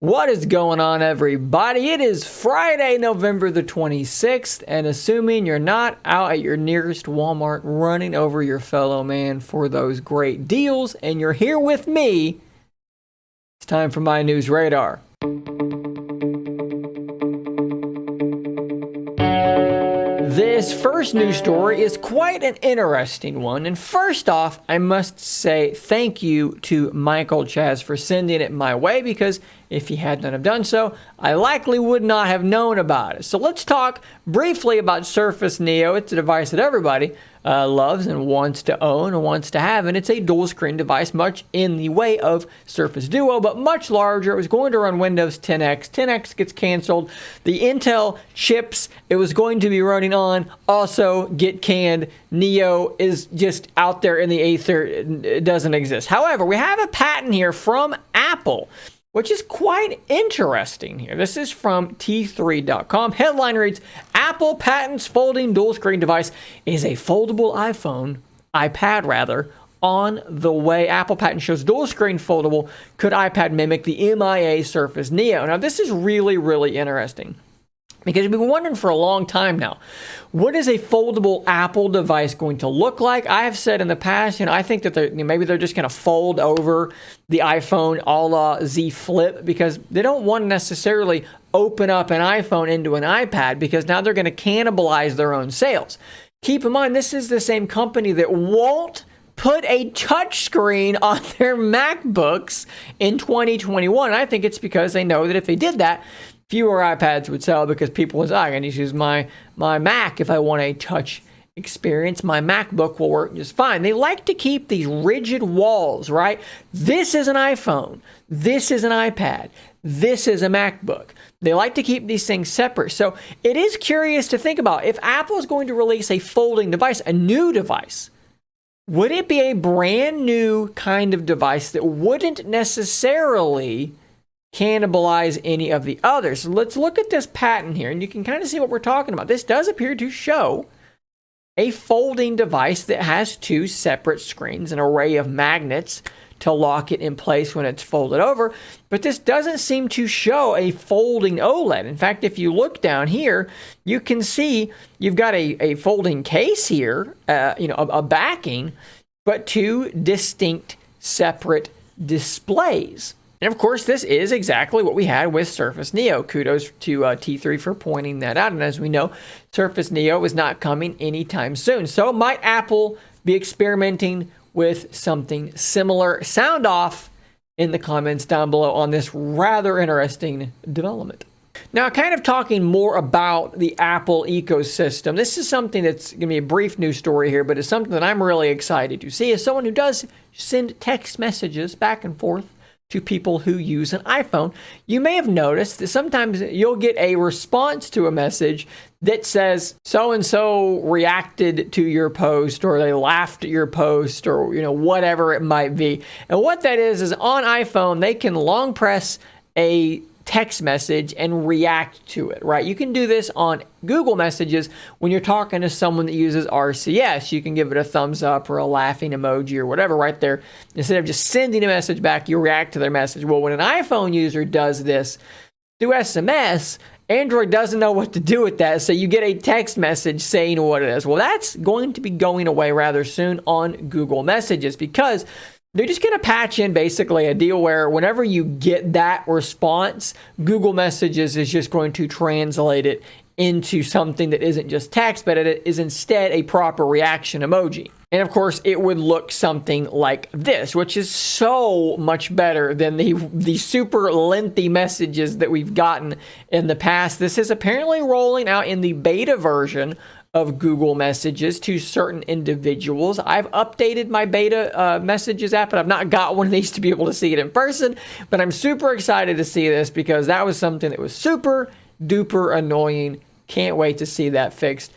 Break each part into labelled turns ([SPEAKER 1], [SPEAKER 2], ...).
[SPEAKER 1] What is going on, everybody? It is Friday, November the 26th, and assuming you're not out at your nearest Walmart running over your fellow man for those great deals, and you're here with me, it's time for my news radar. This first news story is quite an interesting one, and first off, I must say thank you to Michael Chaz for sending it my way, because if he had not have done so, I likely would not have known about it. So let's talk briefly about Surface Neo. It's a device that everybody loves and wants to own and wants to have, and it's a dual screen device, much in the way of Surface Duo, but much larger. It was going to run Windows 10X. 10X gets canceled. The Intel chips it was going to be running on also get canned. Neo is just out there in the aether. It doesn't exist. However, we have a patent here from Apple, which is quite interesting here. This is from T3.com. Headline reads, Apple patents folding dual screen device is a foldable iPad rather, on the way. Apple patent shows dual screen foldable. Could iPad mimic the MIA Surface Neo? Now, this is really, really interesting, because we've been wondering for a long time now, what is a foldable Apple device going to look like? I have said in the past, I think that maybe they're just going to fold over the iPhone a la Z Flip, because they don't want to necessarily open up an iPhone into an iPad, because now they're going to cannibalize their own sales. Keep in mind, this is the same company that won't put a touchscreen on their MacBooks in 2021. I think it's because they know that if they did that, fewer iPads would sell, because people was, I can just use my Mac if I want a touch experience. My MacBook will work just fine. They like to keep these rigid walls, right? This is an iPhone. This is an iPad. This is a MacBook. They like to keep these things separate. So it is curious to think about, if Apple is going to release a folding device, a new device, would it be a brand new kind of device that wouldn't necessarily cannibalize any of the others? So let's look at this patent here, and you can kind of see what we're talking about. This does appear to show a folding device that has two separate screens, an array of magnets to lock it in place when it's folded over, but this doesn't seem to show a folding OLED. In fact, if you look down here, you can see you've got a folding case here, a backing, but two distinct separate displays. And of course, this is exactly what we had with Surface Neo. Kudos to T3 for pointing that out. And as we know, Surface Neo is not coming anytime soon. So might Apple be experimenting with something similar? Sound off in the comments down below on this rather interesting development. Now, kind of talking more about the Apple ecosystem, this is something that's going to be a brief news story here, but it's something that I'm really excited to see. As someone who does send text messages back and forth to people who use an iPhone, you may have noticed that sometimes you'll get a response to a message that says so-and-so reacted to your post, or they laughed at your post, or whatever it might be. And what that is on iPhone, they can long press a text message and react to it, right? You can do this on Google Messages when you're talking to someone that uses RCS. You can give it a thumbs up or a laughing emoji or whatever right there. Instead of just sending a message back, you react to their message. Well, when an iPhone user does this through SMS, Android doesn't know what to do with that, so you get a text message saying what it is. Well, that's going to be going away rather soon on Google Messages, because they're just going to patch in basically a deal where whenever you get that response, Google Messages is just going to translate it into something that isn't just text, but it is instead a proper reaction emoji. And of course, it would look something like this, which is so much better than the super lengthy messages that we've gotten in the past. This is apparently rolling out in the beta version of Google Messages to certain individuals. I've updated my beta messages app, but I've not got one of these to be able to see it in person. But I'm super excited to see this, because that was something that was super duper annoying. Can't wait to see that fixed.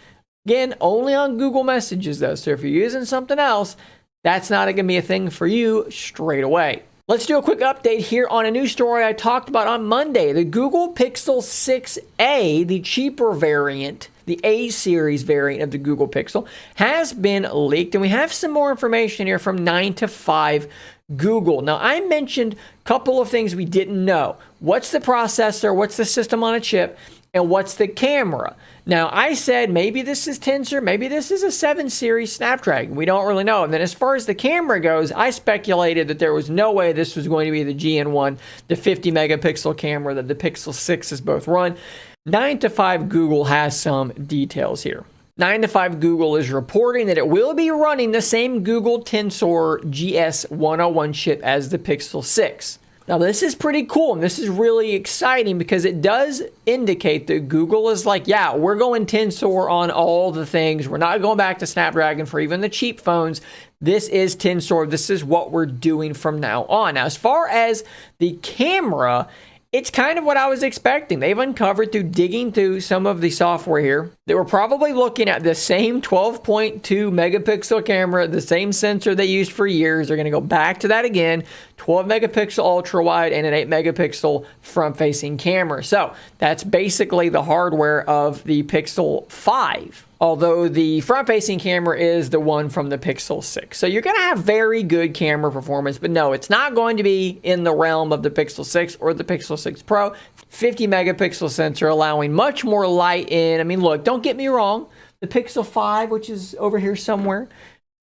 [SPEAKER 1] Again, only on Google Messages though. So if you're using something else, that's not going to be a thing for you straight away. Let's do a quick update here on a new story I talked about on Monday. The Google Pixel 6a, the cheaper variant, the A series variant of the Google Pixel, has been leaked. And we have some more information here from 9 to 5 Google. Now, I mentioned a couple of things we didn't know. What's the processor? What's the system on a chip? And what's the camera? Now, I said maybe this is Tensor, maybe this is a 7 series Snapdragon. We don't really know. And then as far as the camera goes, I speculated that there was no way this was going to be the GN1, the 50 megapixel camera that the Pixel 6 both run. 9 to 5 Google has some details here. 9 to 5 Google is reporting that it will be running the same Google Tensor GS101 chip as the Pixel 6. Now, this is pretty cool, and this is really exciting because it does indicate that Google is like, yeah, we're going Tensor on all the things. We're not going back to Snapdragon for even the cheap phones. This is Tensor. This is what we're doing from now on. Now, as far as the camera, it's kind of what I was expecting. They've uncovered through digging through some of the software here that we're probably looking at the same 12.2 megapixel camera, the same sensor they used for years. They're going to go back to that again, 12 megapixel ultra wide and an 8 megapixel front facing camera. So that's basically the hardware of the Pixel 5. Although the front-facing camera is the one from the Pixel 6. So you're going to have very good camera performance, but no, it's not going to be in the realm of the Pixel 6 or the Pixel 6 Pro. 50 megapixel sensor allowing much more light in. I mean, look, don't get me wrong. The Pixel 5, which is over here somewhere,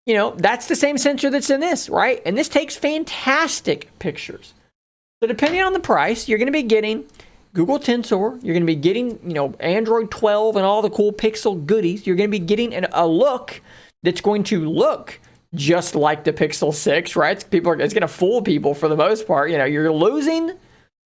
[SPEAKER 1] you know, that's the same sensor that's in this, right? And this takes fantastic pictures. So depending on the price, you're going to be getting Google Tensor, you're going to be getting, you know, Android 12 and all the cool Pixel goodies. You're going to be getting a look that's going to look just like the Pixel 6, right? It's going to fool people for the most part. You know, you're losing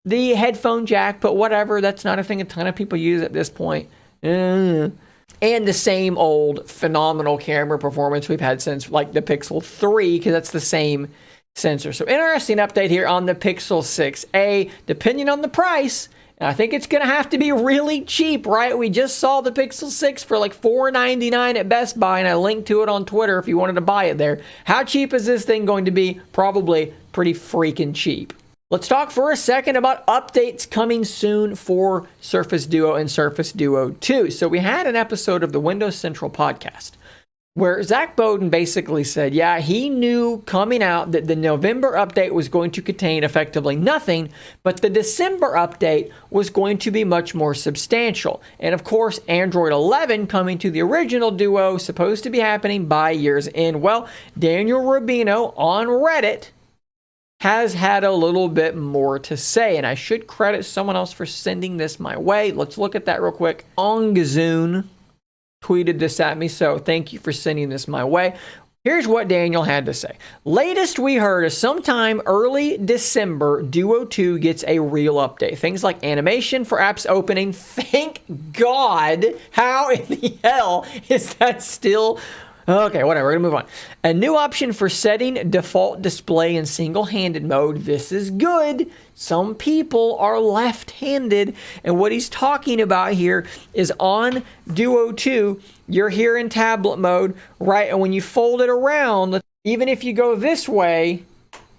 [SPEAKER 1] the headphone jack, but whatever. That's not a thing a ton of people use at this point. And the same old phenomenal camera performance we've had since like the Pixel 3, because that's the same sensor. So interesting update here on the Pixel 6a, depending on the price. I think it's going to have to be really cheap, right? We just saw the Pixel 6 for like $499 at Best Buy, and I linked to it on Twitter if you wanted to buy it there. How cheap is this thing going to be? Probably pretty freaking cheap. Let's talk for a second about updates coming soon for Surface Duo and Surface Duo 2. So we had an episode of the Windows Central podcast where Zach Bowden basically said, yeah, he knew coming out that the November update was going to contain effectively nothing, but the December update was going to be much more substantial. And of course, Android 11 coming to the original Duo, supposed to be happening by year's end. Well, Daniel Rubino on Reddit has had a little bit more to say, and I should credit someone else for sending this my way. Let's look at that real quick. Ongzoon tweeted this at me, so thank you for sending this my way. Here's what Daniel had to say. Latest we heard is sometime early December, Duo 2 gets a real update. Things like animation for apps opening. Thank God. How in the hell is that still... Okay, whatever, we're gonna move on. A new option for setting default display in single-handed mode. This is good. Some people are left-handed, and what he's talking about here is on Duo 2, you're here in tablet mode, right? And when you fold it around, even if you go this way,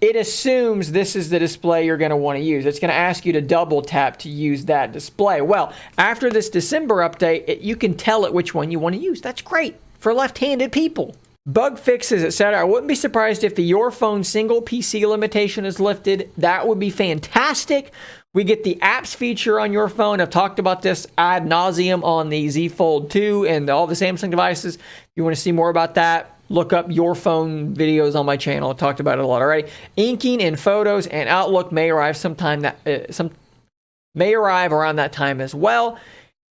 [SPEAKER 1] it assumes this is the display you're going to want to use. It's going to ask you to double tap to use that display. Well, after this December update, you can tell it which one you want to use. That's great for left-handed people. Bug fixes, etc. I wouldn't be surprised if the Your Phone single PC limitation is lifted. That would be fantastic. We get the apps feature on Your Phone. I've talked about this ad nauseum on the Z Fold 2 and all the Samsung devices. If you want to see more about that, look up Your Phone videos on my channel. I talked about it a lot already. Inking in Photos and Outlook may arrive may arrive around that time as well.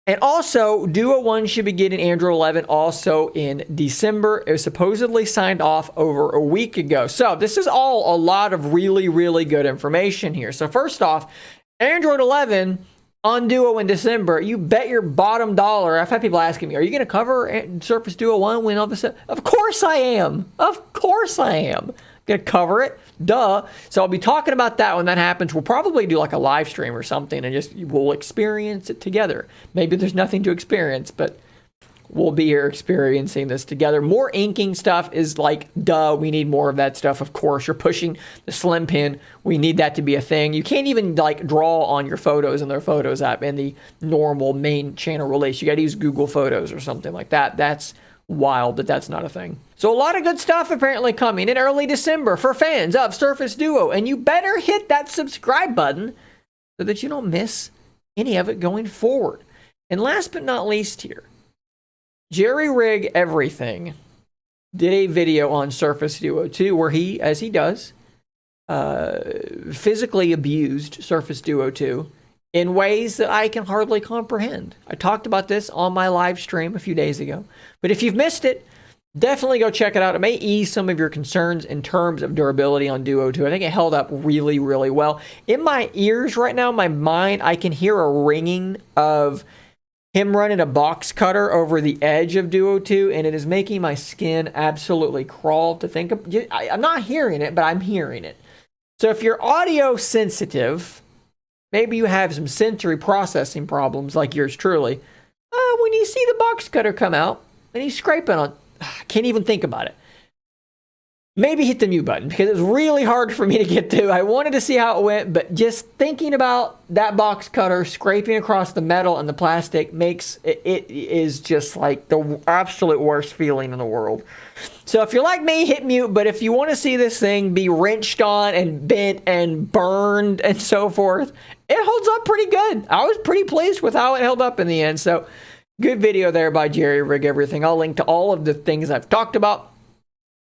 [SPEAKER 1] And also, Duo 1 should be getting Android 11 also in December. It was supposedly signed off over a week ago. So this is all a lot of really, really good information here. So first off, Android 11 on Duo in December, you bet your bottom dollar. I've had people asking me, are you going to cover Surface Duo 1 when all this? Of course I am. Of course I am. Going to cover it. Duh. So I'll be talking about that when that happens. We'll probably do like a live stream or something and just we'll experience it together. Maybe there's nothing to experience, but we'll be here experiencing this together. More inking stuff is like, duh, we need more of that stuff. Of course, you're pushing the Slim Pen. We need that to be a thing. You can't even like draw on your photos in their Photos app in the normal main channel release. You got to use Google Photos or something like that. That's wild that that's not a thing. So a lot of good stuff apparently coming in early December for fans of Surface Duo. And you better hit that subscribe button so that you don't miss any of it going forward. And last but not least here, Jerry Rig Everything did a video on Surface Duo 2 where he, as he does, physically abused Surface Duo 2 in ways that I can hardly comprehend. I talked about this on my live stream a few days ago. But if you've missed it, definitely go check it out. It may ease some of your concerns in terms of durability on Duo 2. I think it held up really, really well. In my ears right now, my mind, I can hear a ringing of him running a box cutter over the edge of Duo 2, and it is making my skin absolutely crawl to think of. I'm not hearing it, but I'm hearing it. So if you're audio sensitive, maybe you have some sensory processing problems like yours truly. When you see the box cutter come out and he's scraping on, I can't even think about it. Maybe hit the mute button because it was really hard for me to get to. I wanted to see how it went, but just thinking about that box cutter scraping across the metal and the plastic makes it is just like the absolute worst feeling in the world. So if you're like me, hit mute. But if you want to see this thing be wrenched on and bent and burned and so forth, it holds up pretty good. I was pretty pleased with how it held up in the end. So good video there by Jerry Rig Everything. I'll link to all of the things I've talked about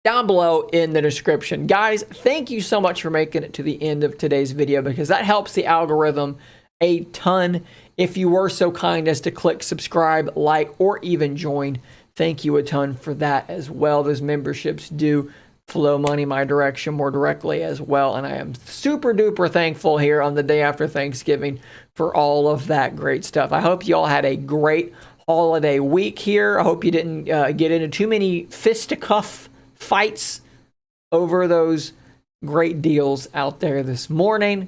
[SPEAKER 1] down below in the description. Guys, thank you so much for making it to the end of today's video because that helps the algorithm a ton. If you were so kind as to click subscribe, like, or even join, thank you a ton for that as well. Those memberships do flow money my direction more directly as well, and I am super duper thankful here on the day after Thanksgiving for all of that great stuff. I hope you all had a great holiday week here. I hope you didn't get into too many fisticuff fights over those great deals out there this morning.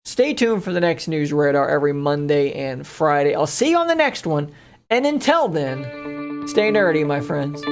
[SPEAKER 1] Stay tuned for the next News Radar every Monday and Friday. I'll see you on the next one. And until then, stay nerdy, my friends.